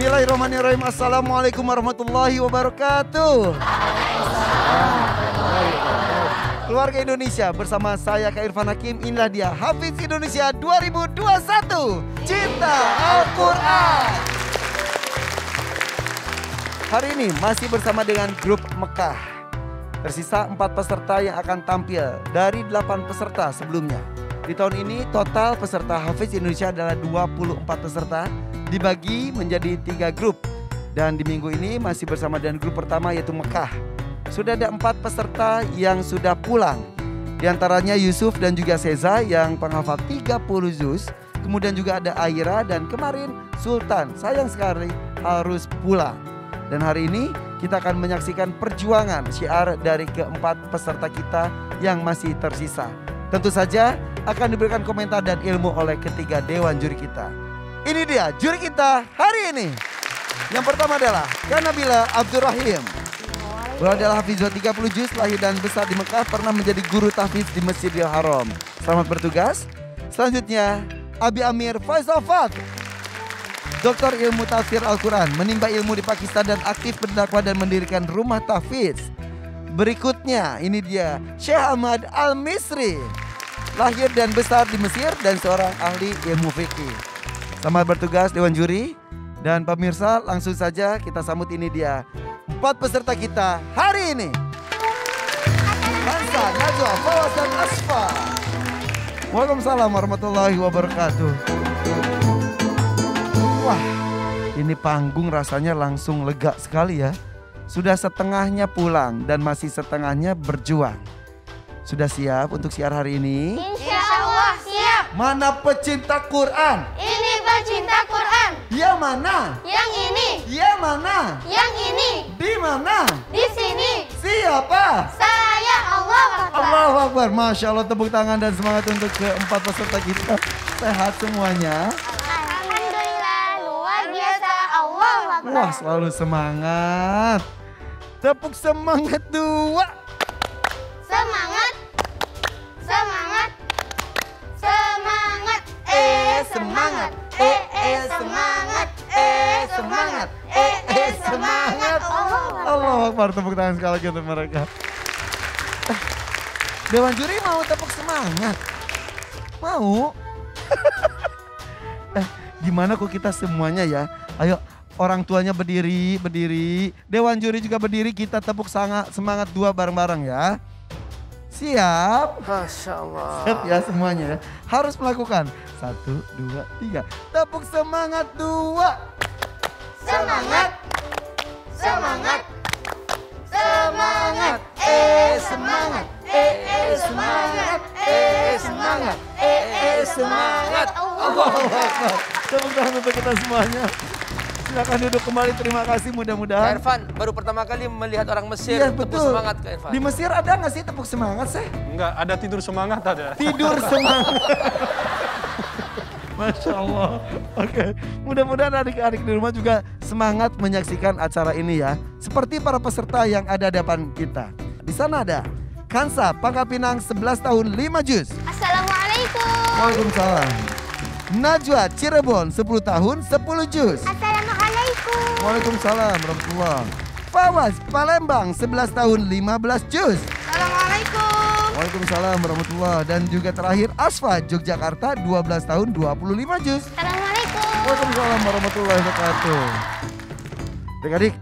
Bismillahirrahmanirrahim. Assalamualaikum warahmatullahi wabarakatuh. Keluarga Indonesia, bersama saya Kak Irfan Hakim. Inilah dia Hafiz Indonesia 2021. Cinta Al-Quran. Hari ini masih bersama dengan grup Mekah. Tersisa 4 peserta yang akan tampil dari 8 peserta sebelumnya. Di tahun ini total peserta Hafiz Indonesia adalah 24 peserta, dibagi menjadi 3 grup. Dan di minggu ini masih bersama dengan grup pertama yaitu Mekah. Sudah ada 4 peserta yang sudah pulang. Di antaranya Yusuf dan juga Seza yang penghafal 30 juz. Kemudian juga ada Aira dan kemarin Sultan sayang sekali harus pulang. Dan hari ini kita akan menyaksikan perjuangan syiar dari keempat peserta kita yang masih tersisa. Tentu saja akan diberikan komentar dan ilmu oleh ketiga dewan juri kita. Ini dia juri kita hari ini. Yang pertama adalah Kanabila Abdurrahim. Beliau adalah Hafiz 30 juz, lahir dan besar di Mekah, pernah menjadi guru tahfiz di Masjidil Haram. Selamat bertugas. Selanjutnya Abi Amir Faisal Fat. Doktor ilmu tafsir Al-Quran, menimba ilmu di Pakistan dan aktif berdakwah dan mendirikan rumah tahfiz. Berikutnya ini dia Syekh Ahmad Al-Misri. Lahir dan besar di Mesir dan seorang ahli ilmu fikih. Selamat bertugas dewan juri. Dan pemirsa, langsung saja kita sambut ini dia 4 peserta kita hari ini. Hansa, Najwa, Fawaz dan Asfa. Waalaikumsalam warahmatullahi wabarakatuh. Wah, ini panggung rasanya langsung lega sekali ya. Sudah setengahnya pulang dan masih setengahnya berjuang. Sudah siap untuk siar hari ini? Insya Allah siap. Mana pecinta Quran? Ini pecinta Quran. Yang mana? Yang ini. Yang mana? Yang ini. Di mana? Di sini. Siapa? Saya Allah Akbar. Allahu Akbar. Masya Allah, tepuk tangan dan semangat untuk keempat peserta kita. Sehat semuanya. Alhamdulillah, luar biasa. Allah Akbar. Wah, selalu semangat. Tepuk semangat 2. Semangat. Semangat. Semangat. Semangat. Semangat. Semangat. Semangat. Allah Allahu Akbar, tepuk tangan sekali lagi untuk mereka. Dewan juri mau tepuk semangat? Mau? Gimana kok kita semuanya ya? Ayo, orang tuanya berdiri. Dewan juri juga berdiri, kita tepuk semangat 2 bareng-bareng ya. Siap? Masya Allah. Siap ya semuanya ya. Harus melakukan. 1, 2, 3. Tepuk semangat 2. Semangat. Semangat. Semangat. Semangat. Semangat. Semangat. Semangat. Allahu Akbar. Tepuk tangan untuk kita semuanya. Silakan duduk kembali, terima kasih, Kak mudah-mudahan. Irfan, baru pertama kali melihat orang Mesir Iya tepuk betul. semangat Kak Irfan. Di Mesir ada nggak sih tepuk semangat sih? Enggak, ada tidur semangat ada. Tidur semangat. Masya Allah. Oke, mudah-mudahan adik-adik di rumah juga semangat menyaksikan acara ini ya. Seperti para peserta yang ada di depan kita. Di sana ada Kansa, Pangkal Pinang, 11 tahun 5 juz. Assalamualaikum. Waalaikumsalam. Najwa, Cirebon, 10 tahun 10 juz. Assalamualaikum. Waalaikumsalam warahmatullahi. Fawaz, Palembang, 11 tahun 15 juz. Assalamualaikum. Waalaikumsalam warahmatullahi. Dan juga terakhir Asfa, Yogyakarta, 12 tahun 25 juz. Assalamualaikum. Waalaikumsalam warahmatullahi wabarakatuh. Adik-adik,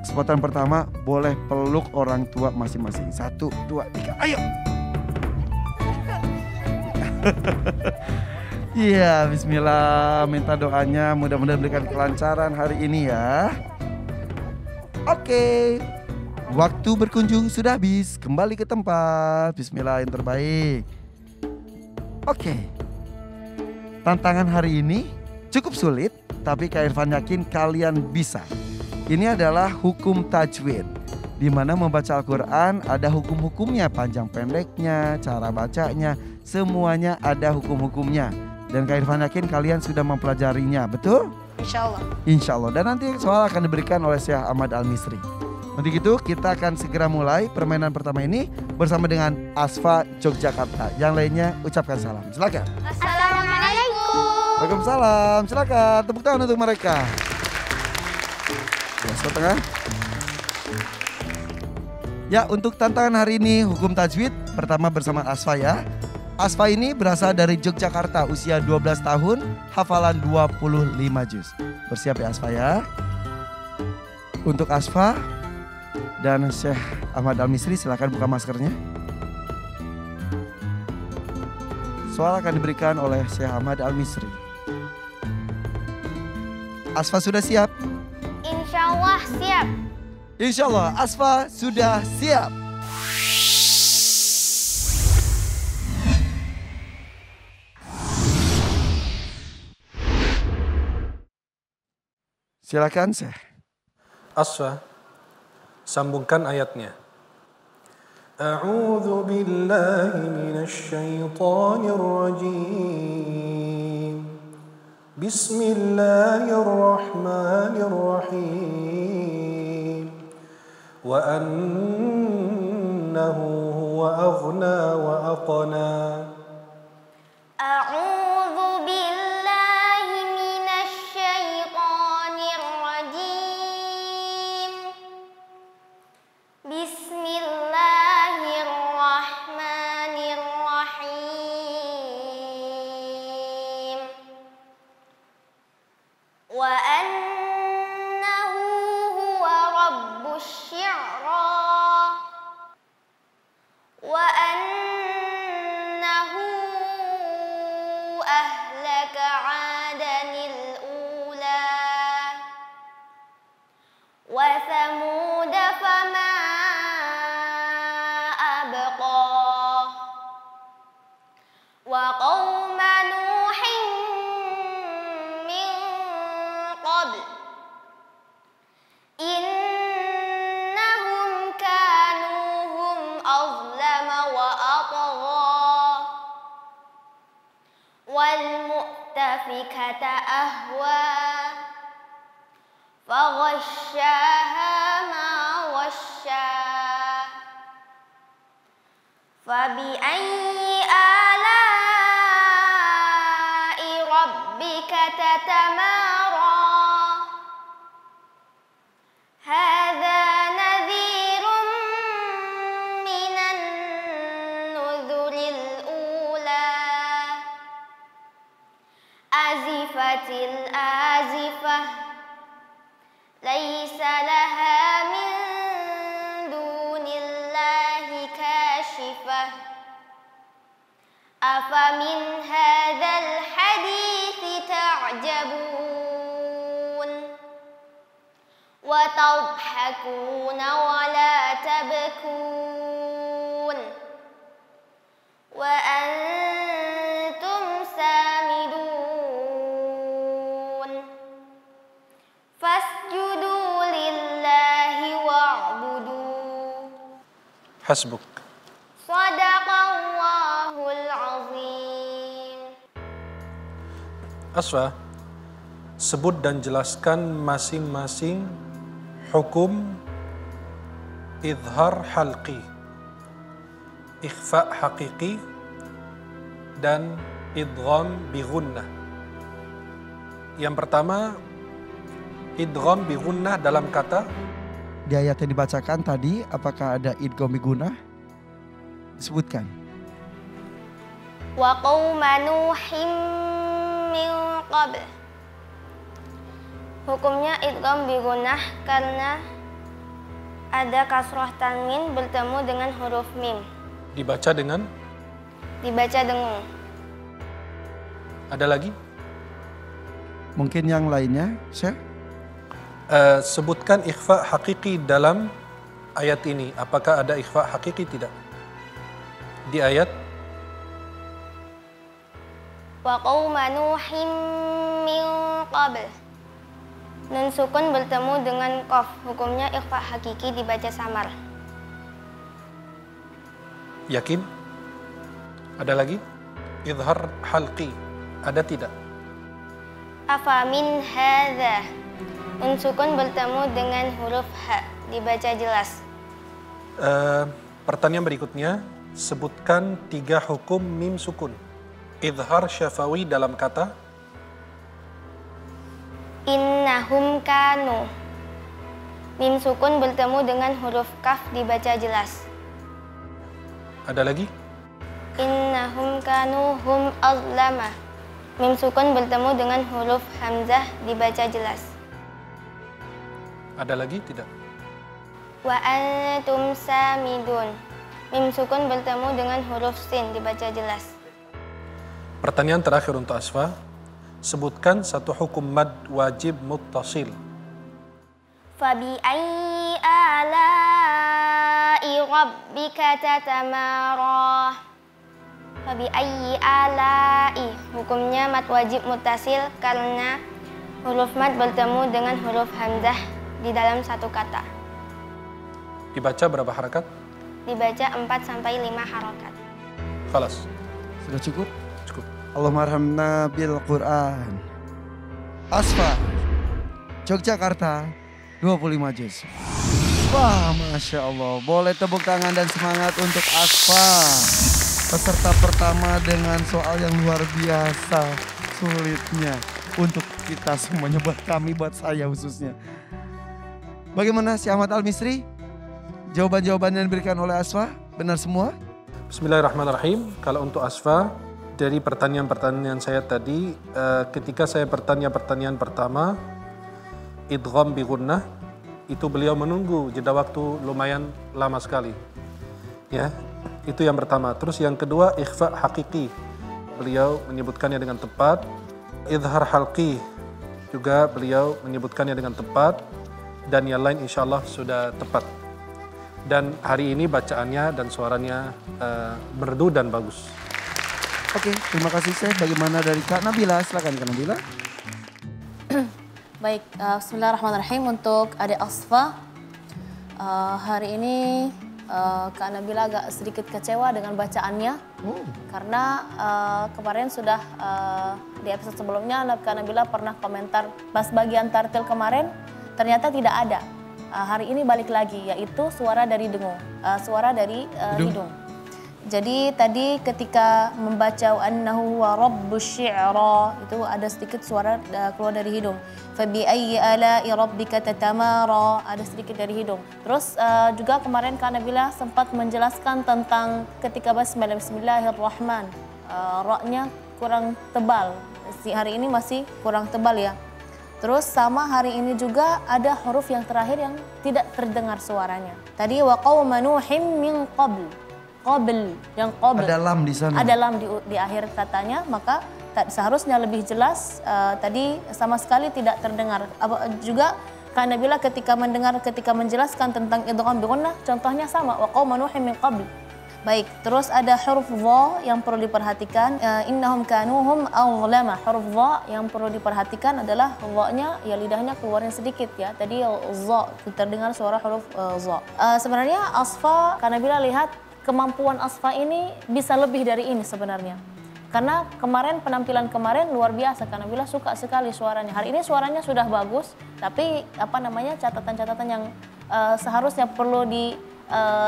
kesempatan pertama boleh peluk orang tua masing-masing. 1, 2, 3, ayo. Iya, bismillah, minta doanya mudah-mudahan berikan kelancaran hari ini ya. Oke, waktu berkunjung sudah habis, kembali ke tempat. Bismillah yang terbaik. Oke, tantangan hari ini cukup sulit, tapi Kak Irfan yakin kalian bisa. Ini adalah hukum tajwid, di mana membaca Al-Quran ada hukum-hukumnya, panjang pendeknya, cara bacanya, semuanya ada hukum-hukumnya. Dan Kak Irfan yakin kalian sudah mempelajarinya, betul? Insya Allah. Insya Allah. Dan nanti soal akan diberikan oleh Syekh Ahmad Al-Misri. Nanti gitu kita akan segera mulai permainan pertama ini bersama dengan Asfa Yogyakarta. Yang lainnya ucapkan salam. Silakan. Assalamualaikum. Waalaikumsalam. Silakan tepuk tangan untuk mereka. Ya, sebelah tengah. Ya, untuk tantangan hari ini hukum tajwid pertama bersama Asfa ya. Asfa ini berasal dari Yogyakarta, usia 12 tahun, hafalan 25 juz. Bersiap ya Asfa ya. Untuk Asfa dan Syekh Ahmad Al-Misri silakan buka maskernya. Soal akan diberikan oleh Syekh Ahmad Al-Misri. Asfa sudah siap? Insya Allah siap. Insya Allah Asfa sudah siap. Silakan Syekh. Asfa, sambungkan ayatnya. A'udzu billahi minasy syaithanir rajim. Bismillahirrahmanirrahim. Wa annahu huwa aghna wa aqna. A'udzu billahi minasy syaithanir rajim. Bismillahirrahmanirrahim. Wa annahu huwa rabbus syi'ra. Wa annahu ahlaka 'adanil ula wa thamud fama abqa wa qauma nuhin min qabl innahum kanu hum azlama wa atgha wal mu'tafikata ahwa faghasyaha ma ghasya fabi ayyi ala'i rabbika tatamara. Hadza nadhirun minan nuzulil ula. Azifatil azifah. Laisa laha min dunillahi kashifah. Afamin hadzal hadithi ta'jabun wa tadhakuna wa la tabkun wa antum samidun fasjudu lillahi wa'budu. Hasbuk. Shadaqallahul azim. Asfa, sebut dan jelaskan masing-masing hukum izhar halqi, ikhfa haqiqi, dan idgham bi gunnah. Yang pertama, idgham bi gunnah dalam kata. Di ayat yang dibacakan tadi, apakah ada idgham bi gunnah? Disebutkan. Wa qauma nuhim min qabl. Hukumnya idgham bi gunnah karena ada kasroh tanwin bertemu dengan huruf mim. Dibaca dengan? Dibaca dengung. Ada lagi? Mungkin yang lainnya, Syekh? Sebutkan ikhfa hakiki dalam ayat ini. Apakah ada ikhfa hakiki tidak? Di ayat Wa qauma nuhim min qabl. Nun sukun bertemu dengan qaf. Hukumnya ikhfa hakiki dibaca samar. Yakin? Ada lagi? Izhar halqi. Ada tidak? Afa min hadza. Nun sukun bertemu dengan huruf ha. Dibaca jelas. Pertanyaan berikutnya. Sebutkan 3 hukum mim sukun. Izhar syafawi dalam kata. Innahum kanu. Mim sukun bertemu dengan huruf kaf dibaca jelas. Ada lagi? Innahum kanu hum azlama. Mim sukun bertemu dengan huruf hamzah dibaca jelas. Ada lagi? Tidak. Wa antum samidun. Mim sukun bertemu dengan huruf sin dibaca jelas. Pertanyaan terakhir untuk Asfa. Sebutkan satu hukum mad wajib muttasil. Fabi ayyi ala'i rabbika tatamara. Fabi ayyi ala'i. Hukumnya mad wajib muttasil karena huruf mad bertemu dengan huruf hamzah di dalam satu kata. Dibaca berapa harakat? Dibaca 4-5 harokat. Khalas. Sudah cukup? Cukup. Allahumma arhamna bil Quran. Asfa, Yogyakarta, 25 juz. Wah, Masya Allah. Boleh tepuk tangan dan semangat untuk Asfa. Peserta pertama dengan soal yang luar biasa sulitnya. Untuk kita semuanya, buat kami, buat saya khususnya. Bagaimana si Ahmad Al-Misri? Jawaban-jawaban yang diberikan oleh Asfa, benar semua? Bismillahirrahmanirrahim. Kalau untuk Asfa, dari pertanyaan-pertanyaan saya tadi, ketika saya bertanya pertanyaan pertama, idgham bi gunnah, itu beliau menunggu jeda waktu lumayan lama sekali. Ya, itu yang pertama. Terus yang kedua, ikhfa hakiki. Beliau menyebutkannya dengan tepat. Idhar halqi juga beliau menyebutkannya dengan tepat. Dan yang lain insya Allah sudah tepat. Dan hari ini bacaannya dan suaranya merdu dan bagus. Oke, terima kasih Syekh. Bagaimana dari Kak Nabila? Silakan Kak Nabila. Baik, bismillahirrahmanirrahim untuk adik Asfa. Hari ini Kak Nabila agak sedikit kecewa dengan bacaannya. Karena kemarin sudah di episode sebelumnya Kak Nabila pernah komentar pas bagian tartil kemarin ternyata tidak ada. Hari ini balik lagi, yaitu suara dari dengung, suara dari hidung. Jadi tadi ketika membaca annahu wa rabbus syi'ra itu ada sedikit suara keluar dari hidung. Fabi ayyi ala'i rabbika tatamara, ada sedikit dari hidung. Terus juga kemarin Kak Nabila sempat menjelaskan tentang ketika bismillahirrahman, ra-nya kurang tebal. Hari ini masih kurang tebal ya. Terus sama hari ini juga ada huruf yang terakhir yang tidak terdengar suaranya. Tadi wa qauma nuhim min qabl. Qabl, yang qabl. Ada lam di sana. Ada lam di akhir katanya, maka seharusnya lebih jelas. Tadi sama sekali tidak terdengar. Juga Kak Nabila ketika menjelaskan tentang idgham bi gunnah, contohnya sama wa qauma nuhim min qabl. Baik, terus ada huruf dha yang perlu diperhatikan. Innahum kanuhum azlama. Huruf dha yang perlu diperhatikan adalah dha-nya ya lidahnya keluarnya sedikit ya. Tadi dha terdengar suara huruf dha. Sebenarnya Asfa, Kak Nabila lihat kemampuan Asfa ini bisa lebih dari ini sebenarnya. Karena penampilan kemarin luar biasa, Kak Nabila suka sekali suaranya. Hari ini suaranya sudah bagus, tapi catatan-catatan yang seharusnya perlu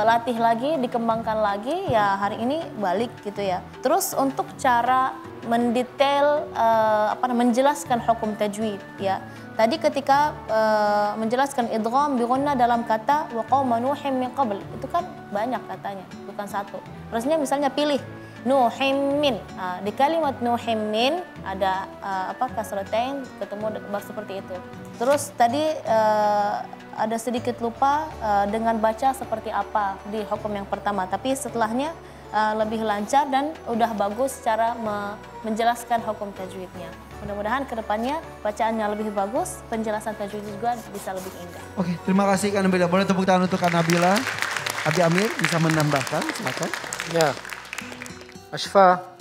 latih lagi, dikembangkan lagi, ya hari ini balik gitu ya. Terus untuk cara mendetail menjelaskan hukum tajwid ya. Tadi ketika menjelaskan idgham bi gunnah dalam kata wa qauma nuhim min qabl, itu kan banyak katanya, bukan satu. Terusnya misalnya pilih nuhim min. Di kalimat nuhim min ada kasratain ketemu seperti itu. Terus tadi ada sedikit lupa dengan baca seperti apa di hukum yang pertama, tapi setelahnya lebih lancar dan udah bagus cara menjelaskan hukum tajwidnya. Mudah-mudahan kedepannya bacaannya lebih bagus, penjelasan tajwid juga bisa lebih indah. Oke, terima kasih Kak Nabila. Boleh tepuk tangan untuk Kak Nabila. Abi Amir bisa menambahkan, silakan. Ya, Asfa,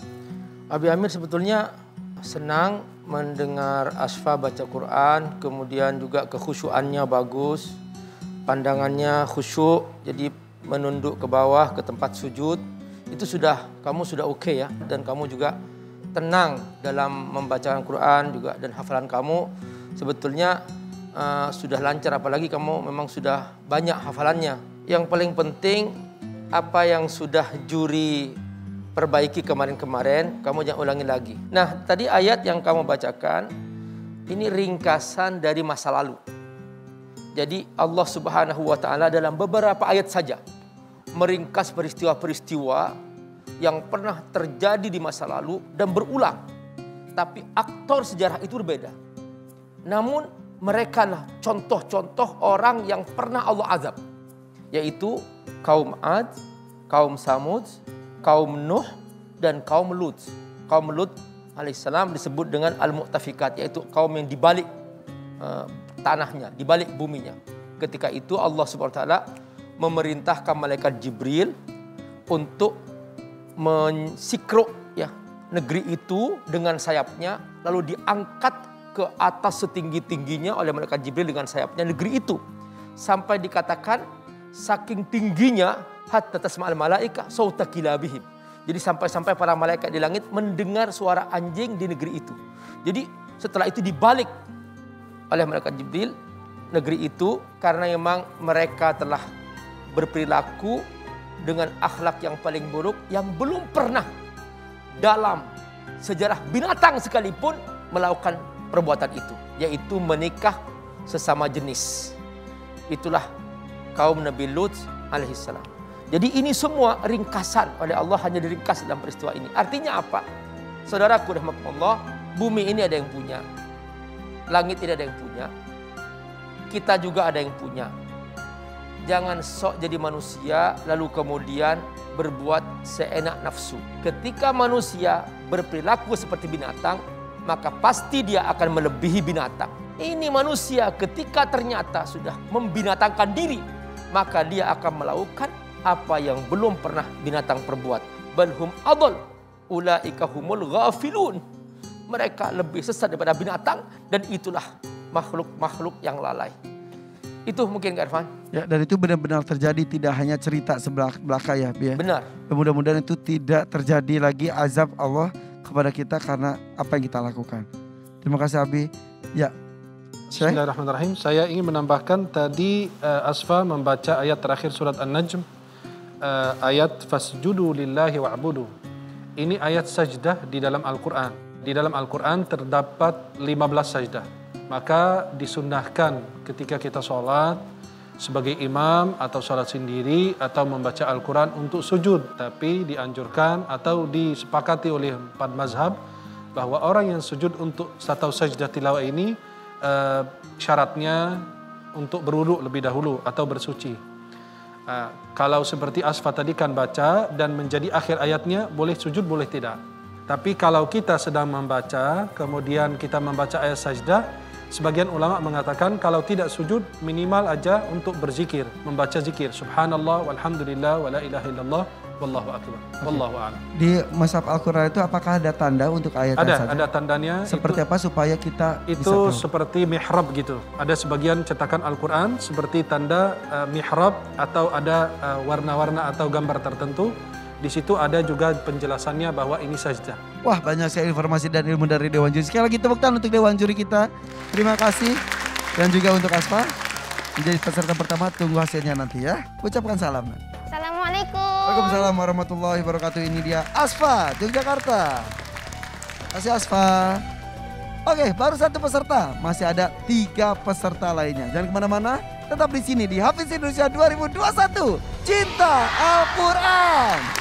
Abi Amir sebetulnya senang mendengar Asfa baca Quran, kemudian juga kekhusyuannya bagus, pandangannya khusyuk, jadi menunduk ke bawah ke tempat sujud. Itu kamu sudah oke ya, dan kamu juga tenang dalam membacakan Quran juga, dan hafalan kamu sebetulnya sudah lancar, apalagi kamu memang sudah banyak hafalannya. Yang paling penting apa yang sudah juri perbaiki kemarin-kemarin, kamu jangan ulangi lagi. Nah, tadi ayat yang kamu bacakan ini ringkasan dari masa lalu. Jadi Allah Subhanahu wa taala dalam beberapa ayat saja meringkas peristiwa-peristiwa yang pernah terjadi di masa lalu dan berulang. Tapi aktor sejarah itu berbeda. Namun mereka lah contoh-contoh orang yang pernah Allah azab. Yaitu kaum Ad, kaum Samud, kaum Nuh, dan kaum Lut. Kaum Lut alaihissalam disebut dengan Al-Mu'tafikat, yaitu kaum yang dibalik tanahnya, dibalik buminya. Ketika itu Allah Subhanahu wa taala memerintahkan malaikat Jibril untuk mensikruk ya negeri itu dengan sayapnya, lalu diangkat ke atas setinggi-tingginya oleh malaikat Jibril dengan sayapnya negeri itu. Sampai dikatakan saking tingginya hatta tasma'al malaika sauta kilabihim. Jadi sampai-sampai para malaikat di langit mendengar suara anjing di negeri itu. Jadi setelah itu dibalik oleh malaikat Jibril negeri itu karena memang mereka telah berperilaku dengan akhlak yang paling buruk yang belum pernah dalam sejarah binatang sekalipun melakukan perbuatan itu, yaitu menikah sesama jenis. Itulah kaum Nabi Lut alaihissalam. Jadi ini semua ringkasan oleh Allah, hanya diringkas dalam peristiwa ini. Artinya apa? Saudaraku rahimakumullah, bumi ini ada yang punya, langit ini ada yang punya, kita juga ada yang punya. Jangan sok jadi manusia lalu kemudian berbuat seenak nafsu. Ketika manusia berperilaku seperti binatang, maka pasti dia akan melebihi binatang. Ini manusia ketika ternyata sudah membinatangkan diri, maka dia akan melakukan apa yang belum pernah binatang perbuat. Balhum adol, ulaika humul ghafilun. Mereka lebih sesat daripada binatang dan itulah makhluk-makhluk yang lalai. Itu mungkin Kak Irfan. Ya, dan itu benar-benar terjadi, tidak hanya cerita belaka ya, Bi. Benar. Dan mudah-mudahan itu tidak terjadi lagi azab Allah kepada kita karena apa yang kita lakukan. Terima kasih Abi. Ya. Bismillahirrahmanirrahim. Saya ingin menambahkan tadi Asfa membaca ayat terakhir surat An-Najm, ayat fasjudu lillahi wa'budu. Ini ayat sajdah di dalam Al-Quran. Di dalam Al-Quran terdapat 15 sajdah. Maka disunnahkan ketika kita sholat sebagai imam atau sholat sendiri atau membaca Al-Quran untuk sujud. Tapi dianjurkan atau disepakati oleh 4 mazhab bahwa orang yang sujud untuk atau sajdah tilawah ini syaratnya untuk berwudu lebih dahulu atau bersuci. Kalau seperti Asfa tadi kan baca dan menjadi akhir ayatnya, boleh sujud boleh tidak. Tapi kalau kita sedang membaca kemudian kita membaca ayat sajdah, sebagian ulama mengatakan kalau tidak sujud minimal aja untuk berzikir, membaca zikir subhanallah walhamdulillah wala ilaha illallah wallahu akbar. Wallahu a'lam. Di mazhab Al-Quran itu apakah ada tanda untuk ayat saja? Ada tandanya. Seperti apa supaya kita itu seperti mihrab gitu. Ada sebagian cetakan Al-Quran seperti tanda mihrab atau ada warna-warna atau gambar tertentu. Di situ ada juga penjelasannya bahwa ini sajdah. Wah, banyak sekali informasi dan ilmu dari Dewan Juri. Sekali lagi tepuk tangan untuk Dewan Juri kita. Terima kasih. Dan juga untuk Asfa. Menjadi peserta pertama, tunggu hasilnya nanti ya. Ucapkan salam. Assalamualaikum. Waalaikumsalam warahmatullahi wabarakatuh. Ini dia Asfa, Yogyakarta. Terima kasih Asfa. Oke, baru satu peserta. Masih ada 3 peserta lainnya. Jangan kemana-mana. Tetap di sini di Hafiz Indonesia 2021. Cinta Al-Quran.